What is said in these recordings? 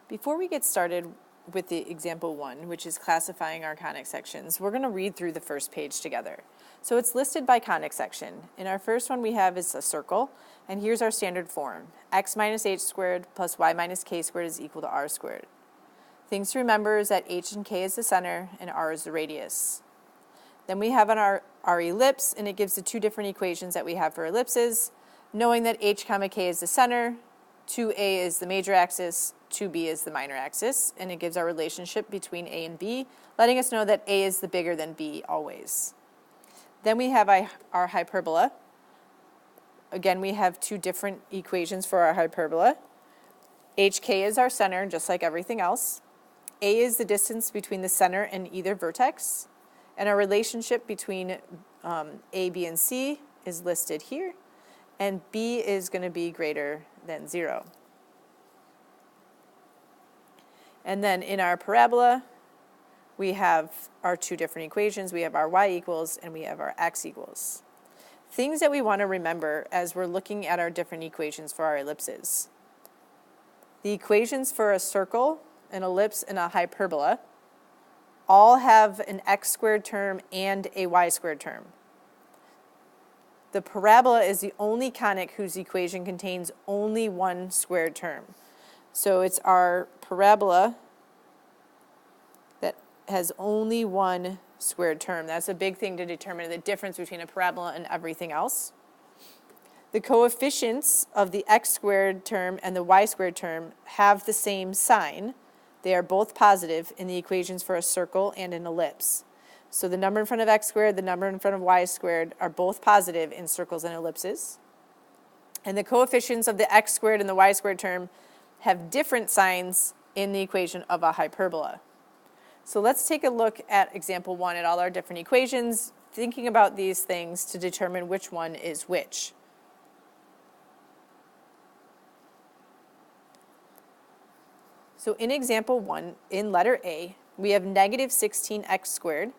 Before we get started with the example 1, which is classifying our conic sections, we're going to read through the first page together. So it's listed by conic section. In our first one we have is a circle, and here's our standard form. X minus h squared plus y minus k squared is equal to r squared. Things to remember is that h and k is the center and r is the radius. Then we have our ellipse, and it gives the two different equations that we have for ellipses, knowing that h comma k is the center, 2a is the major axis, 2b is the minor axis, and it gives our relationship between a and b, letting us know that a is the bigger than b always. Then we have our hyperbola. Again, we have two different equations for our hyperbola. hk is our center, just like everything else. A is the distance between the center and either vertex. And our relationship between A, B, and C is listed here. And B is going to be greater than 0. And then in our parabola, we have our two different equations. We have our y equals and we have our x equals. Things that we want to remember as we're looking at our different equations for our ellipses. The equations for a circle, an ellipse, and a hyperbola all have an x squared term and a y squared term. The parabola is the only conic whose equation contains only one squared term. So it's our parabola that has only one squared term. That's a big thing to determine the difference between a parabola and everything else. The coefficients of the x squared term and the y squared term have the same sign. They are both positive in the equations for a circle and an ellipse. So the number in front of x squared, the number in front of y squared are both positive in circles and ellipses. And the coefficients of the x squared and the y squared term have different signs in the equation of a hyperbola. So let's take a look at example 1 at all our different equations, thinking about these things to determine which one is which. So in example 1, in letter A, we have negative 16x squared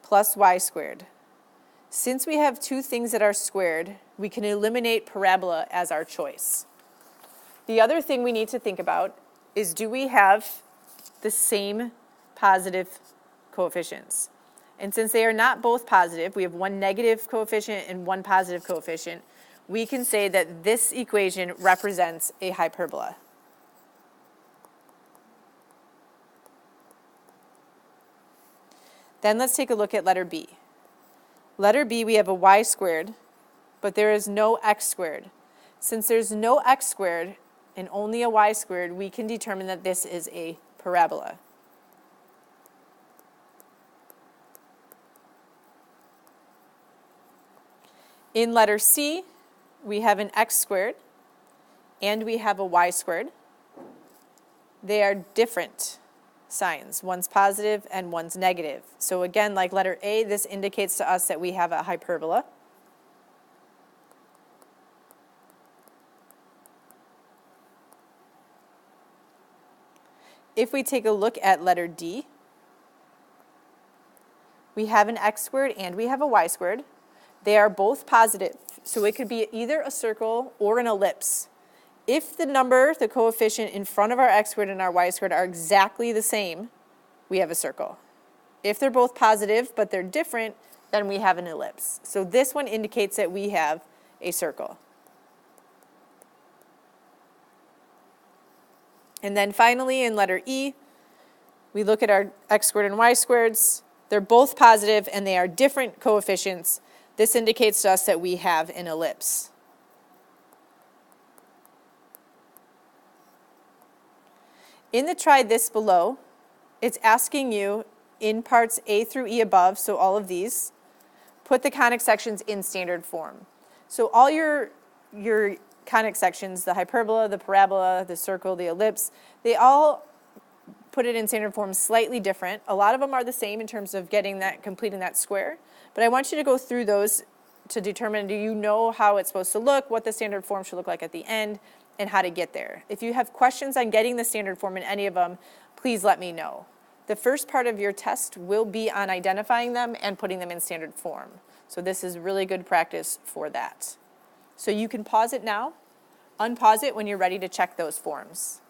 plus y squared. Since we have two things that are squared, we can eliminate parabola as our choice. The other thing we need to think about is, do we have the same positive coefficients? And since they are not both positive, we have one negative coefficient and one positive coefficient, we can say that this equation represents a hyperbola. Then let's take a look at letter B. Letter B, we have a y squared, but there is no x squared. Since there's no x squared and only a y squared, we can determine that this is a parabola. In letter C, we have an x squared and we have a y squared. They are different signs. One's positive and one's negative. So again, like letter A, this indicates to us that we have a hyperbola. If we take a look at letter D, we have an x squared and we have a y squared. They are both positive, so it could be either a circle or an ellipse. If the number, the coefficient in front of our x squared and our y squared are exactly the same, we have a circle. If they're both positive but they're different, then we have an ellipse. So this one indicates that we have a circle. And then finally in letter E, we look at our x squared and y squareds. They're both positive and they are different coefficients. This indicates to us that we have an ellipse. In the try this below, it's asking you in parts A through E above, so all of these, put the conic sections in standard form. So all your conic sections, the hyperbola, the parabola, the circle, the ellipse, they all put it in standard form slightly different. A lot of them are the same in terms of completing that square, but I want you to go through those to determine, do you know how it's supposed to look, what the standard form should look like at the end, and how to get there. If you have questions on getting the standard form in any of them, please let me know. The first part of your test will be on identifying them and putting them in standard form. So this is really good practice for that. So you can pause it now, unpause it when you're ready to check those forms.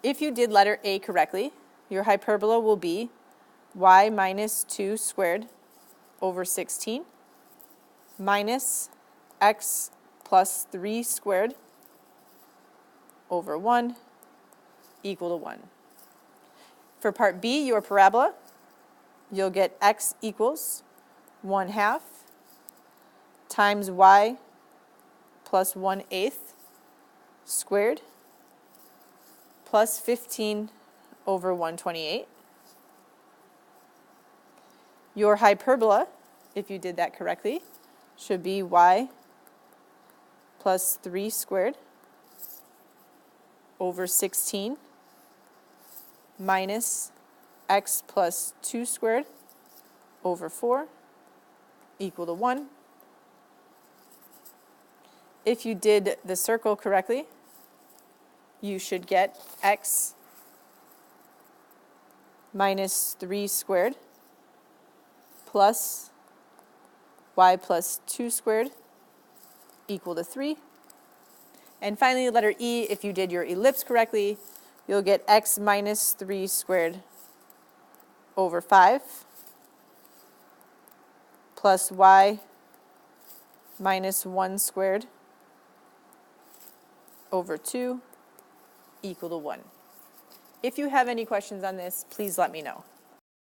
If you did letter A correctly, your hyperbola will be y minus 2 squared over 16 minus x plus 3 squared over 1 equal to 1. For part B, your parabola, you'll get x equals 1/2 times y plus 1/8 squared plus 15 over 128. Your hyperbola, if you did that correctly, should be y plus 3 squared over 16 minus x plus 2 squared over 4 equal to 1. If you did the circle correctly, you should get x minus 3 squared plus y plus 2 squared equal to 3. And finally, letter E, if you did your ellipse correctly, you'll get x minus 3 squared over 5 plus y minus 1 squared over 2 equal to 1. If you have any questions on this, please let me know.